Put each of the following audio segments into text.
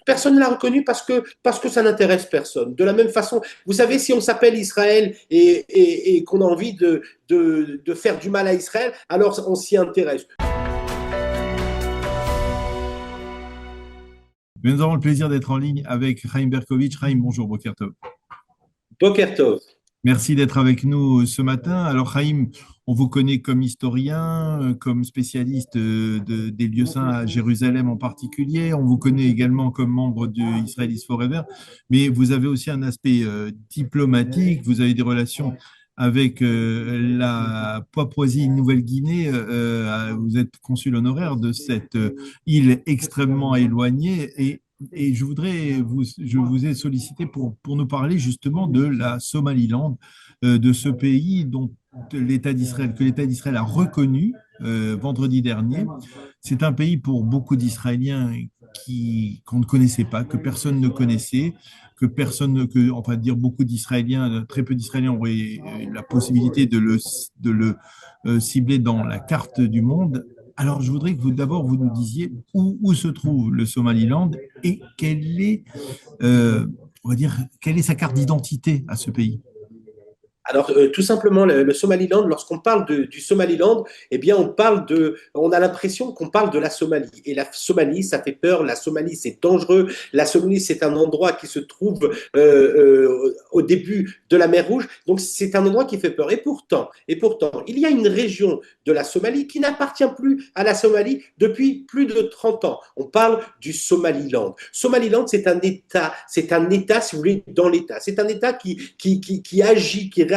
Personne ne l'a reconnu parce que ça n'intéresse personne. De la même façon, vous savez, si on s'appelle Israël et qu'on a envie de faire du mal à Israël, alors on s'y intéresse. Nous avons le plaisir d'être en ligne avec Chaim Berkovitch. Chaim, bonjour, Boker Tov. Boker Tov. Merci d'être avec nous ce matin. Alors, Chaim, on vous connaît comme historien, comme spécialiste des lieux saints à Jérusalem en particulier. On vous connaît également comme membre de Israelis Forever, mais vous avez aussi un aspect diplomatique. Vous avez des relations avec la Papouasie-Nouvelle-Guinée. Vous êtes consul honoraire de cette île extrêmement éloignée et je vous ai sollicité pour nous parler justement de la Somaliland, de ce pays dont que l'État d'Israël a reconnu vendredi dernier. C'est un pays pour beaucoup d'Israéliens qu'on ne connaissait pas, que personne ne connaissait, on va dire beaucoup d'Israéliens, très peu d'Israéliens auraient la possibilité de le cibler dans la carte du monde. Alors, je voudrais que d'abord vous nous disiez où se trouve le Somaliland et on va dire, quelle est sa carte d'identité à ce pays. Alors, tout simplement, le Somaliland, lorsqu'on parle du Somaliland, eh bien, on a l'impression qu'on parle de la Somalie. Et la Somalie, ça fait peur. La Somalie, c'est dangereux. La Somalie, c'est un endroit qui se trouve au début de la mer Rouge. Donc, c'est un endroit qui fait peur. Et pourtant, il y a une région de la Somalie qui n'appartient plus à la Somalie depuis plus de 30 ans. On parle du Somaliland. Somaliland, c'est un État, si vous voulez, dans l'État. C'est un État qui agit, qui réagit,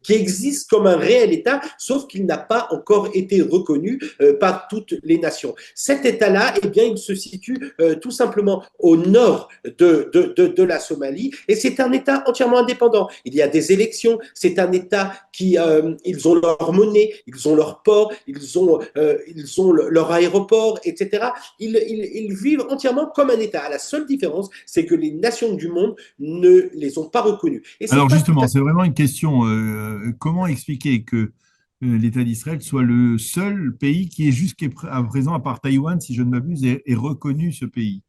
qui existe comme un réel État, sauf qu'il n'a pas encore été reconnu par toutes les nations. Cet État-là, eh bien, il se situe tout simplement au nord de la Somalie, et c'est un État entièrement indépendant. Il y a des élections, c'est un État ils ont leur monnaie, ils ont leur port, ils ont leur aéroport, etc. Ils vivent entièrement comme un État. La seule différence, c'est que les nations du monde ne les ont pas reconnus. Et c'est Alors pas tout justement, à c'est vraiment une question. Comment expliquer que l'État d'Israël soit le seul pays qui est jusqu'à présent, à part Taïwan, si je ne m'abuse, ait reconnu ce pays?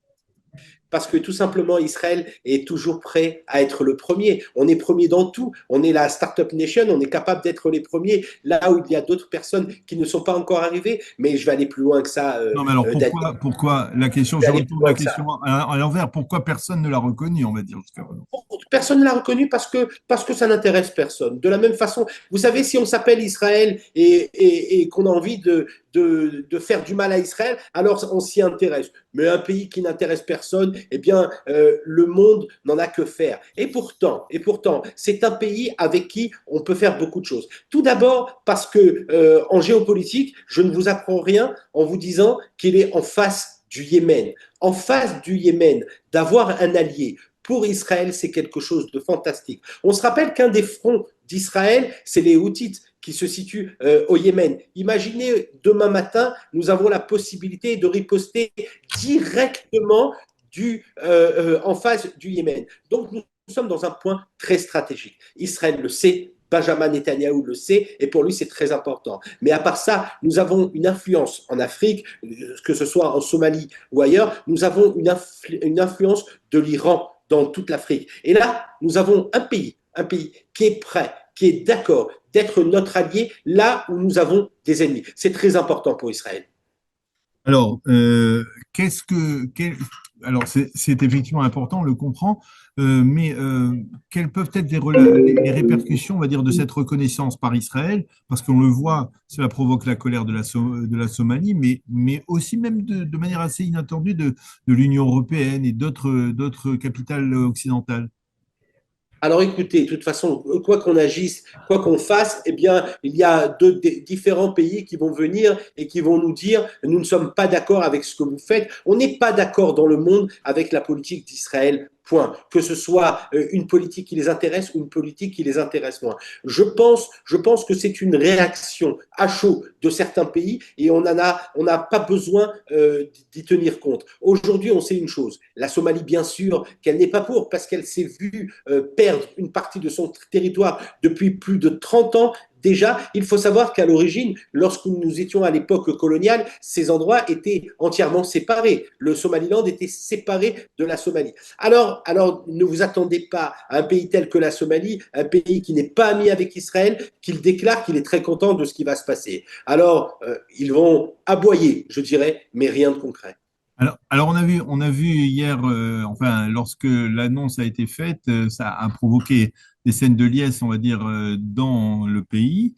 parce que tout simplement, Israël est toujours prêt à être le premier. On est premier dans tout. On est la Startup Nation, on est capable d'être les premiers, là où il y a d'autres personnes qui ne sont pas encore arrivées. Mais je vais aller plus loin que ça, Non, mais alors Daniel. pourquoi la question, Je vais je aller plus retourne la loin que ça. question à l'envers, pourquoi personne ne l'a reconnu, on va dire jusqu'à maintenant? Personne ne l'a reconnu parce que ça n'intéresse personne. De la même façon, vous savez, si on s'appelle Israël et qu'on a envie de faire du mal à Israël, alors on s'y intéresse. Mais un pays qui n'intéresse personne, eh bien, le monde n'en a que faire. Et pourtant, c'est un pays avec qui on peut faire beaucoup de choses. Tout d'abord parce que en géopolitique, je ne vous apprends rien en vous disant qu'il est en face du Yémen. En face du Yémen, d'avoir un allié pour Israël, c'est quelque chose de fantastique. On se rappelle qu'un des fronts d'Israël, c'est les Houthites qui se situent au Yémen. Imaginez, demain matin, nous avons la possibilité de riposter directement en face du Yémen. Donc nous sommes dans un point très stratégique. Israël le sait, Benjamin Netanyahou le sait, et pour lui, c'est très important. Mais à part ça, nous avons une influence en Afrique, que ce soit en Somalie ou ailleurs, nous avons une influence de l'Iran dans toute l'Afrique. Et là, nous avons un pays qui est prêt, qui est d'accord d'être notre allié là où nous avons des ennemis. C'est très important pour Israël. Alors, qu'est-ce que, quel- alors c'est effectivement important, on le comprend, mais quelles peuvent être les répercussions, on va dire, de cette reconnaissance par Israël? Parce qu'on le voit, cela provoque la colère de la Somalie, mais aussi même de manière assez inattendue de l'Union européenne et d'autres capitales occidentales. Alors écoutez, de toute façon, quoi qu'on agisse, quoi qu'on fasse, eh bien, il y a différents pays qui vont venir et qui vont nous dire, nous ne sommes pas d'accord avec ce que vous faites. On n'est pas d'accord dans le monde avec la politique d'Israël. Point. Que ce soit une politique qui les intéresse ou une politique qui les intéresse moins. Je pense que c'est une réaction à chaud de certains pays et on n'a pas besoin d'y tenir compte. Aujourd'hui, on sait une chose. La Somalie, bien sûr, qu'elle n'est pas pour parce qu'elle s'est vue perdre une partie de son territoire depuis plus de 30 ans, Déjà, il faut savoir qu'à l'origine, lorsque nous étions à l'époque coloniale, ces endroits étaient entièrement séparés. Le Somaliland était séparé de la Somalie. Alors, ne vous attendez pas à un pays tel que la Somalie, un pays qui n'est pas ami avec Israël, qu'il déclare qu'il est très content de ce qui va se passer. Alors, ils vont aboyer, je dirais, mais rien de concret. Alors on a vu hier, enfin, lorsque l'annonce a été faite, ça a provoqué des scènes de liesse, on va dire, dans le pays.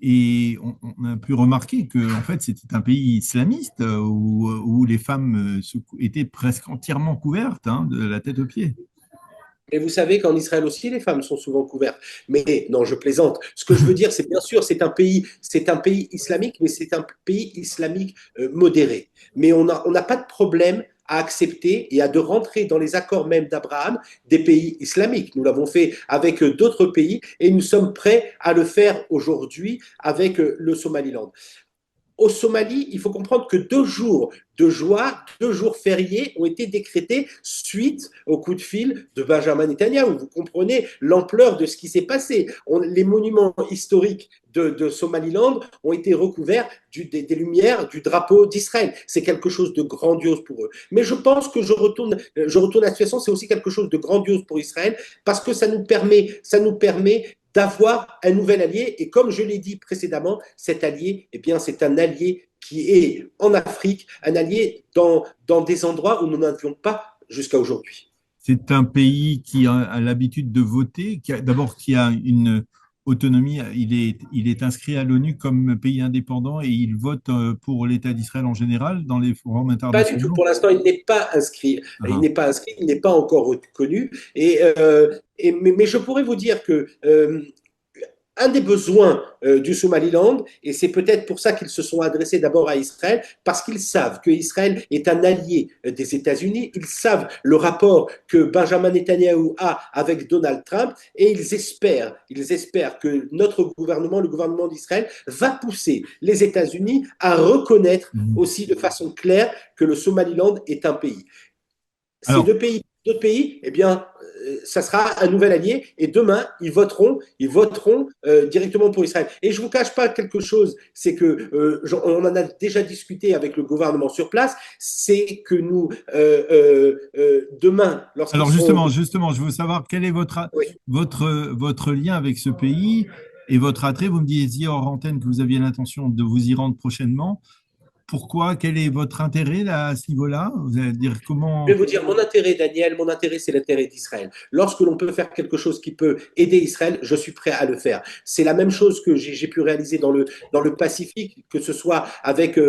Et on a pu remarquer que, en fait, c'était un pays islamiste où les femmes étaient presque entièrement couvertes, hein, de la tête aux pieds. Et vous savez qu'en Israël aussi, les femmes sont souvent couvertes. Mais non, je plaisante. Ce que je veux dire, c'est bien sûr, c'est un pays islamique, mais c'est un pays islamique modéré. Mais on n'a pas de problème à accepter et à de rentrer dans les accords même d'Abraham des pays islamiques. Nous l'avons fait avec d'autres pays et nous sommes prêts à le faire aujourd'hui avec le Somaliland. Au Somalie, il faut comprendre que 2 jours de joie, 2 jours fériés ont été décrétés suite au coup de fil de Benjamin Netanyahu. Vous comprenez l'ampleur de ce qui s'est passé. Les monuments historiques de Somaliland ont été recouverts des lumières du drapeau d'Israël. C'est quelque chose de grandiose pour eux. Mais je pense que je retourne à la situation, c'est aussi quelque chose de grandiose pour Israël parce que ça nous permet d'avoir un nouvel allié. Et comme je l'ai dit précédemment, cet allié, eh bien, c'est un allié qui est en Afrique, un allié dans des endroits où nous n'avions pas jusqu'à aujourd'hui. C'est un pays qui a l'habitude de voter, d'abord qui a une autonomie. Il est inscrit à l'ONU comme pays indépendant et il vote pour l'État d'Israël en général dans les forums Pas du tout. internationaux. Pour l'instant, il n'est pas inscrit. Il Ah. n'est pas inscrit, il n'est pas encore reconnu. Mais je pourrais vous dire que un des besoins du Somaliland, et c'est peut-être pour ça qu'ils se sont adressés d'abord à Israël, parce qu'ils savent que Israël est un allié des États-Unis, ils savent le rapport que Benjamin Netanyahu a avec Donald Trump, et ils espèrent que notre gouvernement, le gouvernement d'Israël, va pousser les États-Unis à reconnaître Mhm. aussi de façon claire que le Somaliland est un pays. Ces Alors, deux pays, eh bien, ça sera un nouvel allié et demain, ils voteront directement pour Israël. Et je ne vous cache pas quelque chose, c'est que on en a déjà discuté avec le gouvernement sur place, c'est que nous, demain, lorsqu'ils alors seront. justement, je veux savoir quel est Oui. votre lien avec ce pays et votre attrait. Vous me disiez hors antenne que vous aviez l'intention de vous y rendre prochainement. Pourquoi? Quel est votre intérêt là, à ce niveau-là? Vous allez dire Je comment? vais vous dire, mon intérêt, Daniel, mon intérêt, c'est l'intérêt d'Israël. Lorsque l'on peut faire quelque chose qui peut aider Israël, je suis prêt à le faire. C'est la même chose que j'ai pu réaliser dans le Pacifique, que ce soit avec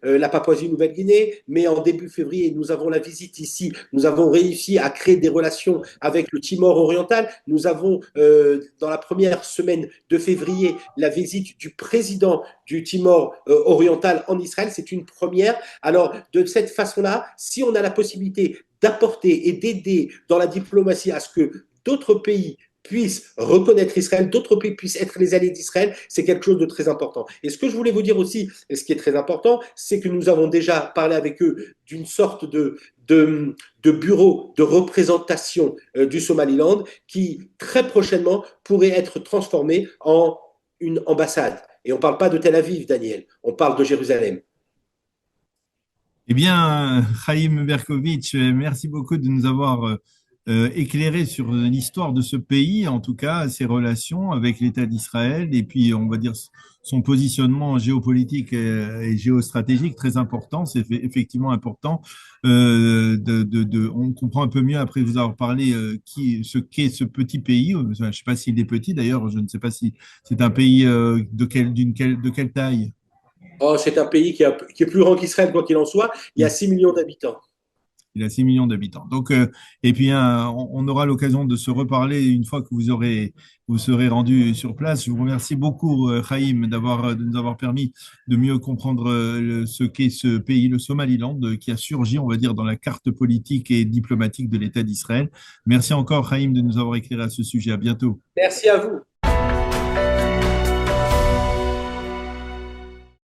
la Papouasie-Nouvelle-Guinée, mais en début février, nous avons la visite ici. Nous avons réussi à créer des relations avec le Timor oriental. Nous avons, dans la première semaine de février, la visite du président du Timor oriental en Israël. C'est une première. Alors, de cette façon-là, si on a la possibilité d'apporter et d'aider dans la diplomatie à ce que d'autres pays puissent reconnaître Israël, d'autres pays puissent être les alliés d'Israël, c'est quelque chose de très important. Et ce que je voulais vous dire aussi, et ce qui est très important, c'est que nous avons déjà parlé avec eux d'une sorte de bureau de représentation du Somaliland qui, très prochainement, pourrait être transformé en une ambassade. Et on ne parle pas de Tel Aviv, Daniel, on parle de Jérusalem. Eh bien, Chaim Berkovitch, merci beaucoup de nous avoir éclairé sur l'histoire de ce pays, en tout cas ses relations avec l'État d'Israël, et puis on va dire son positionnement géopolitique et géostratégique très important. C'est effectivement important. On comprend un peu mieux après vous avoir parlé ce qu'est ce petit pays. Je ne sais pas s'il est petit d'ailleurs. Je ne sais pas si c'est un pays de quelle taille. Oh, c'est un pays qui est plus grand qu'Israël, quoi qu'il en soit. Il y a 6 millions d'habitants. Il a 6 millions d'habitants. Donc, et puis, on aura l'occasion de se reparler une fois que vous serez rendu sur place. Je vous remercie beaucoup, Chaim, de nous avoir permis de mieux comprendre ce qu'est ce pays, le Somaliland, qui a surgi, on va dire, dans la carte politique et diplomatique de l'État d'Israël. Merci encore, Chaim, de nous avoir éclairé à ce sujet. À bientôt. Merci à vous.